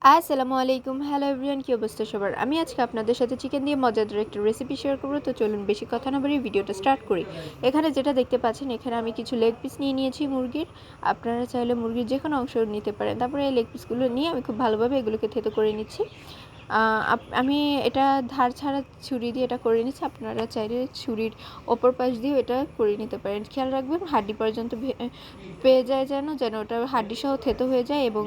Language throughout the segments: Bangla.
আসসালামু আলাইকুম। হ্যালো এভরিওয়ান, কি অবস্থা সবার? আমি আজকে আপনাদের সাথে চিকেন দিয়ে মজাদার একটা রেসিপি শেয়ার করব। তো চলুন বেশি কথা না বাড়িয়ে ভিডিওটা স্টার্ট করি। এখানে যেটা দেখতে পাচ্ছেন, এখানে আমি কিছু লেগ পিস নিয়ে নিয়েছি মুরগির। আপনারা চাইলে মুরগির যেকোনো অংশ নিতে পারেন। তারপরে এই লেগ পিসগুলো নিয়ে আমি খুব ভালোভাবে এগুলোকে থেতো করে নিচ্ছি। আমি এটা ধার ছাড়া ছুরি দিয়ে এটা করে নিচ্ছি। আপনারা চাইলে ছুরির ওপর পাশ দিয়েও এটা করে নিতে পারেন। খেয়াল রাখবেন হাড্ডি পর্যন্ত পেয়ে যায়, যেন ওটা হাড্ডি সহ থেতো হয়ে যায় এবং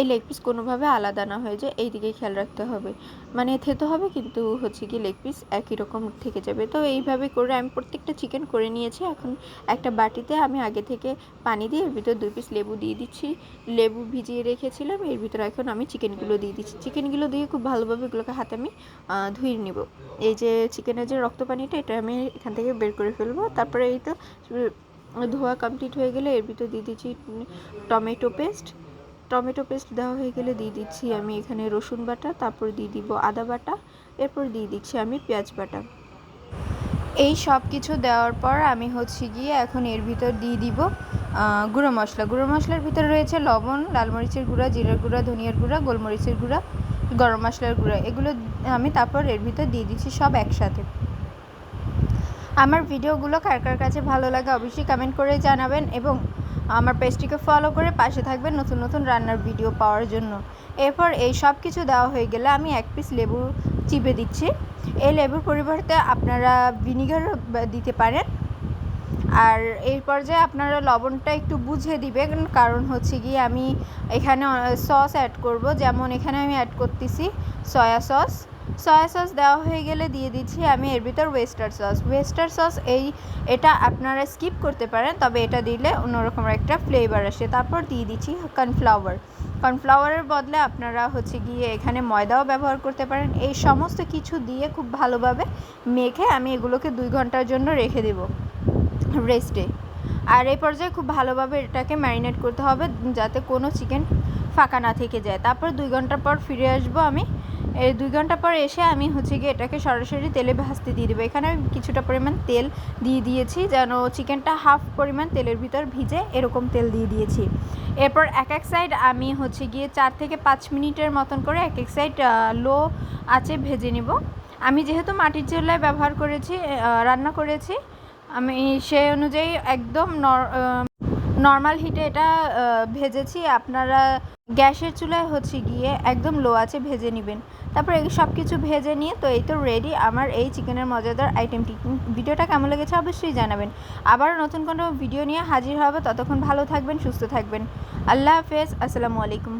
এই লেগ পিস কোনোভাবে আলাদা না হয়ে যায়, এই দিকে খেয়াল রাখতে হবে। মানে থেতো হবে কিন্তু হচ্ছে কি লেগ পিস একই রকম থেকে যাবে। তো এইভাবে করে আমি প্রত্যেকটা চিকেন করে নিয়েছি। এখন একটা বাটিতে আমি আগে থেকে পানি দিয়ে এর ভিতর 2 পিস লেবু দিয়ে দিচ্ছি। লেবু ভিজিয়ে রেখেছিলাম, এর ভিতরে এখন আমি চিকেনগুলো দিয়ে দিচ্ছি। চিকেনগুলো দিয়ে খুব ভালোভাবে এগুলোকে হাতে আমি ধুয়ে নিব। এই যে চিকেনের যে রক্ত পানিটা, এটা আমি এখান থেকে বের করে ফেলবো। তারপরে এই তো ধোয়া কমপ্লিট হয়ে গেলে এর ভিতর দিয়ে দিচ্ছি টমেটো পেস্ট দেওয়া হয়ে গেলে দিয়ে দিচ্ছি আমি এখানে রসুন বাটা, তারপর দিয়ে দিব আদা বাটা, এরপর দিয়ে দিচ্ছি আমি পেঁয়াজ বাটা। এই সব কিছু দেওয়ার পর আমি হচ্ছে গিয়ে এখন এর ভিতর দিয়ে দিব গুঁড়ো মশলার ভিতরে রয়েছে লবণ, লাল মরিচের গুঁড়া, জিরার গুঁড়া, ধনিয়ার গুঁড়া, গোলমরিচের গুঁড়া, গরম মশলার গুঁড়া। এগুলো আমি তারপর এর ভিতর দিয়ে দিচ্ছি সব একসাথে। আমার ভিডিওগুলো কার কার কাছে ভালো লাগে অবশ্যই কমেন্ট করে জানাবেন এবং আমার পেজটিকে ফলো করে পাশে থাকবেন নতুন নতুন রান্নার ভিডিও পাওয়ার জন্য। এরপর এই সব কিছু দেওয়া হয়ে গেলে আমি 1 পিস লেবু চিপে দিচ্ছি। এই লেবুর পরিবর্তে আপনারা ভিনিগার দিতে পারেন। আর এই পর্যায়ে আপনারা লবণটা একটু বুঝে দিবেন, কারণ হচ্ছে গিয়ে আমি এখানে সস অ্যাড করব। যেমন এখানে আমি অ্যাড করতেছি সয়া সস দেওয়া হয়ে গেলে দিয়ে দিচ্ছি আমি এর ভিতর ওয়েস্টার সস। এটা আপনারা স্কিপ করতে পারেন, তবে এটা দিলে অন্যরকম একটা ফ্লেভার আসে। তারপর দিয়ে দিচ্ছি কর্নফ্লাওয়ারের বদলে আপনারা হচ্ছে গিয়ে এখানে ময়দাও ব্যবহার করতে পারেন। এই সমস্ত কিছু দিয়ে খুব ভালোভাবে মেখে আমি এগুলোকে 2 ঘন্টার জন্য রেখে দেব রেস্টে। আর এই পর্যায়ে খুব ভালোভাবে এটাকে ম্যারিনেট করতে হবে যাতে কোনো চিকেন ফাঁকা না থেকে যায়। তারপর 2 ঘন্টা পর ফিরে আসবো আমি। এই 2 ঘন্টা পর এসে আমি হচ্ছে গিয়ে এটাকে সরাসরি তেলে ভাজতে দিয়ে দেবো। এখানে আমি কিছুটা পরিমাণ তেল দিয়ে দিয়েছি যেন চিকেনটা হাফ পরিমাণ তেলের ভিতর ভিজে, এরকম তেল দিয়ে দিয়েছি। এরপর এক সাইড আমি হচ্ছে গিয়ে 4 থেকে 5 মিনিটের মতন করে এক সাইড লো আঁচে ভেজে নিব। আমি যেহেতু মাটির চুলায় রান্না করেছি, আমি সেই অনুযায়ী একদম নর্মাল হিটে এটা ভেজেছি। আপনারা গ্যাসের চুলায় হচ্ছে গিয়ে একদম লো আছে ভেজে নেবেন। তারপর এই সব কিছু ভেজে নিয়ে তো এই তো রেডি আমার এই চিকেনের মজাদার আইটেমটি। ভিডিওটা কেমন লেগেছে অবশ্যই জানাবেন। আবার নতুন কোনো ভিডিও নিয়ে হাজির হবে। ততক্ষণ ভালো থাকবেন, সুস্থ থাকবেন। আল্লাহ হাফেজ, আসসালামু আলাইকুম।